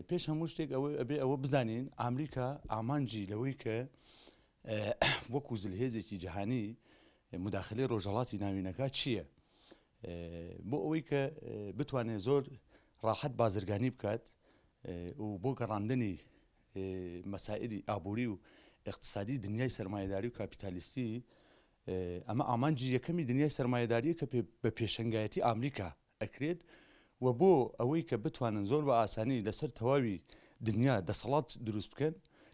پێش هەموو شتێک ئەبێ ئەوە بزانین ئامریکا ئامانجی لەوەی کە وەکو زلهێزێکی جیهانی مداخلەی ڕۆژهەڵاتی ناوینەکە چییە؟ بۆ ئەوەی کە بتوانێت زۆر ڕاحەت بازرگانی بکات و بۆ گەڕاندنی مەسائلی ئابووری و اقتصادی دنیای سەرمایه‌داری و کاپیتالیستی ئەمە ئامانجی یەکەمی دنیای سەرمایه‌داریە کە بە پێشەنگایەتی ئامریکا ئەکرێت و بۆ ئەوەی کە بتوانن زۆر بە ئاسانی لەسەر تەواوی دنیا دەسەڵات دروست بکەن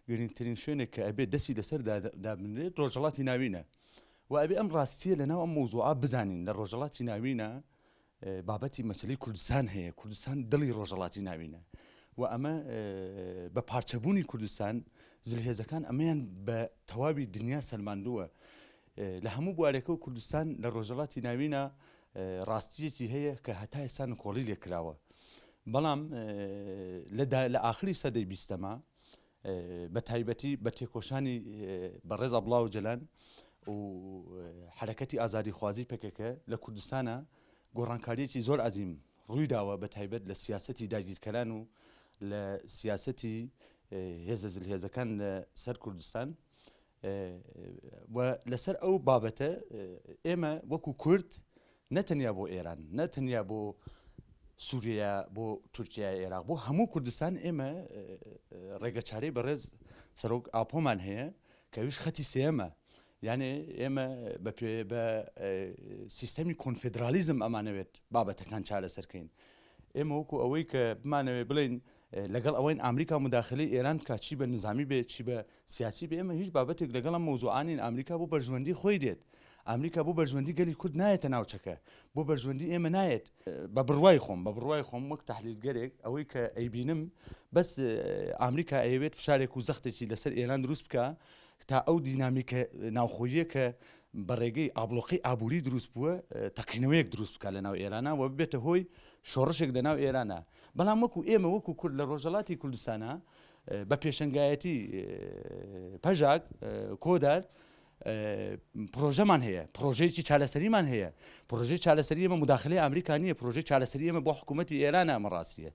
گرنگترین شوێنێک کە ئەبێ دەستی لەسەر دابنرێت ڕۆژهەڵاتی ناوینە و ئەبێ ئەم ڕاستیە لەناو ئەم مۆزوعە بزانین لە ڕۆژهەڵاتی ناوینە بابەتی مەسەلەی کوردستان هەیە کوردستان دڵی ڕۆژهەڵاتی ناوینە و ئەمە بە پارچەبوونی کوردستان زلهێزەکان ئەمەیان بە تەواوی دنیا سەلماندووە لە هەموو بوارێکە و کوردستان لە ڕۆژهەڵاتی ناوینە ڕاستیەکی هەیە کە هەتا ئێستا کۆڵی لێکراوە بەڵام لە ئاخری سەدەی بیستەمە بە تایبەتی بە تێکۆشانی بەڕێز عەبدوڵڵا جەلان و حرەکەتی ئازادی خوازی پێکەکە لە کوردستانە گۆڕانکاریەکی زۆر عەزیم ڕووی داوە بە تایبەت لە سیاسەتی داگیرکەران و لە سیاسەتی هێزە زلهێزەکان لە سەر کوردستان و لەسەر ئەو بابەتە ئێمە وەکو کورد نەتەنیا بۆ ئێران نەتەنیا بۆ سووریا بۆ تورکیا عێراق بۆ هەموو کوردستان ئێمە ڕێگەچارەی بەڕێز سەرۆک ئاپۆمان هەیە کە ویش خەتی سێمە یعنی ئێمە بە سیستەمی کۆنفدرالیزم ئەمانەوێت بابەتەکان چارەسەرکەین ئێمە وەکو ئەوەی کە بمانەوێت بڵین لەگەڵ ئەوەی ئەمریکا مداخلەی ئێران کا چی بە نظامی بێت چی بە سیاسی بێ ئێمە هیچ بابەتێک لەگەڵ ئەم مۆزوعانین ئەمریکا بۆ بەرژەوەندی خۆی دێت ئەمریکا بۆ بەرژەوەندی گەلی کورد نایەتە ناوچەکە بۆ بەرژەوەندی ئێمە نایەت بە بڕوای خۆم وەک تەحلیلگەرێک ئەوەی کە ئەیبینم بەس ئەمریکا ئەیەوێت فشارێک و زەختێکی لەسەر ئێران دروست بکە تا ئەو دینامیکە ناوخۆییە کە بە ڕێگەی ئابلۆقی ئابووری دروست بووە تەقینەوەیەک دروست بکە لە ناو ئێرانە و ببێتە هۆی شۆڕشێک لە ناو ئێرانە بەڵام وەکو ئێمە وەکو کورد لە ڕۆژهەڵاتی کوردستانە بە پێشەنگایەتی پەژاک کۆدار پرۆژەمان هەیە پرۆژەیەکی چارەسەریمان هەیە پرۆژەی چارەسەری ئێمە مداخلەی ئەمریکا نییە پرۆژەی چارەسەری ئێمە بۆ حکوومەتی ئێرانە ئەمە ڕاستیە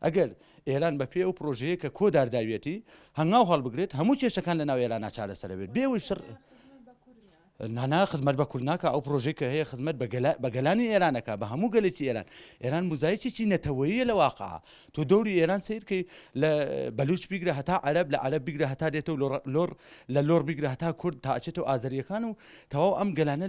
ئەگەر ئێران بە پێ ئەو پرۆژەیە کە کۆدار داوێتی هەنگاو هەڵبگرێت هەموو کێشەکان لە ناو ئێرانە چارەسەر بێت بێوەی شڕ نانا خزمەت بە کورناکە ئەو پرۆژێک کە هەیە خزمەت بە گەلانی ئێرانەکە بە هەموو گەلێکی ئێران موزایەکی نەتەوەییە لە واقعە تۆ دەوری ئێران سیرکەی لە بەلوچ بیگرە هەتا عەرەب لە عەرەب بیگرە هەتا دێتەوە لە لۆر بیگرە هەتا کورد تا ئەچێتەوە ئازەریەکان و تەواو ئەم گەلانە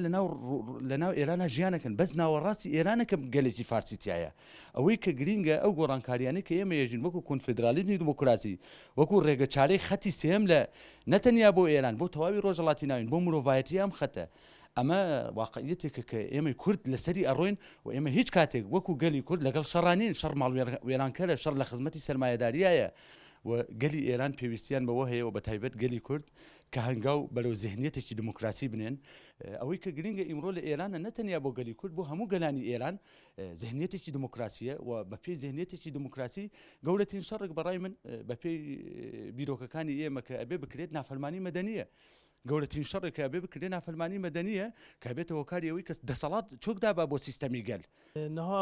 لە ناو ئێرانە ژیانەکەن بەس ناوەڕاستی ئێرانەکە گەلێکی فارسی تایە ئەوەی کە گرینگە ئەو گۆڕانکاریانەی کە ئێمە ێژین وەکو کۆنفدرالیزمی دموکراسی وەکو ڕێگەچارەی خەتی سێم لە نەتەنیا بۆ ئێران بۆ تەواوی ڕۆژهەڵاتی ناوین بۆ مرۆڤایەتی ئەم خەتە ئەمە واقعیەتێکە کە ئێمە کورد لەسەری ئەڕۆین و ئێمە هیچ کاتێک وەکو گەلی کورد لەگەڵ شەڕانین شەڕ ماڵ وێرانکەرە شەڕ لە خزمەتی سەرمایەداریایە و گەلی ئێران پێویستیان بەوە هەیە و بە تایبەت گەلی کورد کە هەنگاو بەرەو زێهنیەتێکی دموکراسی بنێن ئەوەی کە گرنگە ئیمڕۆ لە ئێرانە نەتەنیا بۆ گەلی کورد بۆ هەموو گەلانی ئێران زێهنیەتێکی دموکراسیە و بە پێی زێهنیەتێکی دموکراسی گەورەترین شەڕێک بەڕای من بە پێی بیرۆکەکانی ئێمە کە ئەبێ بکرێت نافەرمانی مەدەنیە گەورەترین شەڕێک کە ئەبێ بکرێت نافەرمانی مەدەنیە کە بێتەوە کاری ئەوەی کە دەسەڵات چۆکدابا بۆ سیستەمی گەل نەها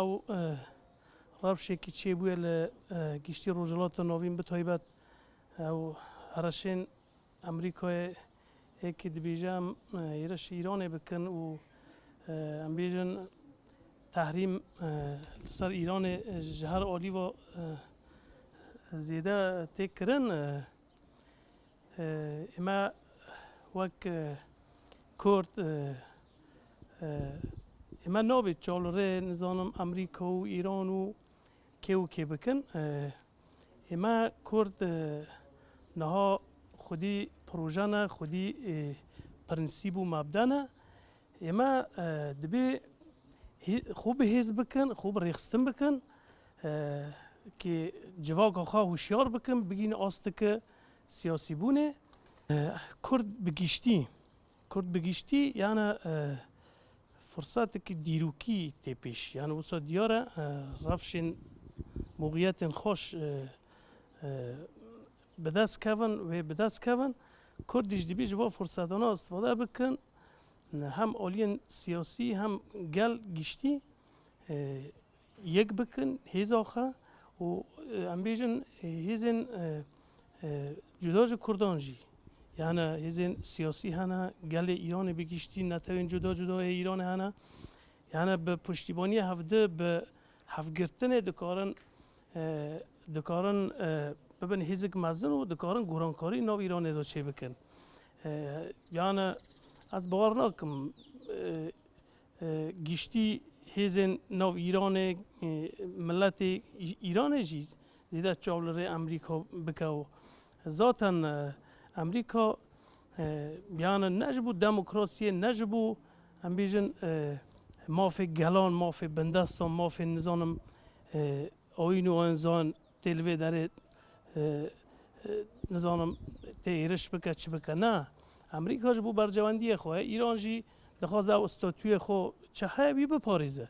ڕابشێکی چێ بووە لە گشتی ڕۆژهەڵاتە ناوین بتایبەت ئەو هەرەشێن ئەمریکای هێکی دبێژەم ئێرەش ئیرانێ بکەن و ئەم بێژن تحریم لەسەر ئیرانێ ji her alîva zêde têkirin ئێمە وەک کورد ئێمە نابێت چاڵڕێ نزانم ئەمریکا و ئیران و کێ و کێ بکەن ئێمە کورد نەها خودی پرۆژەنە خودی پرنسیب و مەبدەنە ئێمە دەبێ خوب هێز بکەن خوب ڕێخستن بکەن کە civaka xwe hişyar bikin bigîne asteke siyasî bûnê Kurd bi giştî yani fırsatekî dîrokî tê pêş yani wisa diyar e rewşên moğiyetên xweş bi dest kevin wê bi dest kevin Kurd jî dibê ji van firsatana istifade bikin hem aliyên siyasî hem gel giştî yek bikin hêza xwe û و ام بیژن هیزن جدا جو کردان جی یعنی هیزن سیاسی هنه گل ایران بگیشتی نتوین جدا ایران هنه یعنی به پشتیبانی هفته به هفگرتن دکارن ببین هیزک مزن و دکارن گورانکاری ناو ایران دو چه بکن یعنی از باور نکم گیشتی هیزن ناو ایران ملت ایران جی زیده چاولره امریکا بکو ذاتا امریکا یعنی نجبو دموکراسی نجبو هم بیجن مافی گلان مافی بندستان مافی نظام آین و انزان تلوی داره نظام تیرش بکه چی بکه نه امریکا جبو برجواندی خواه ایران جی دخواه استاتوی خو چه بی بپاریزه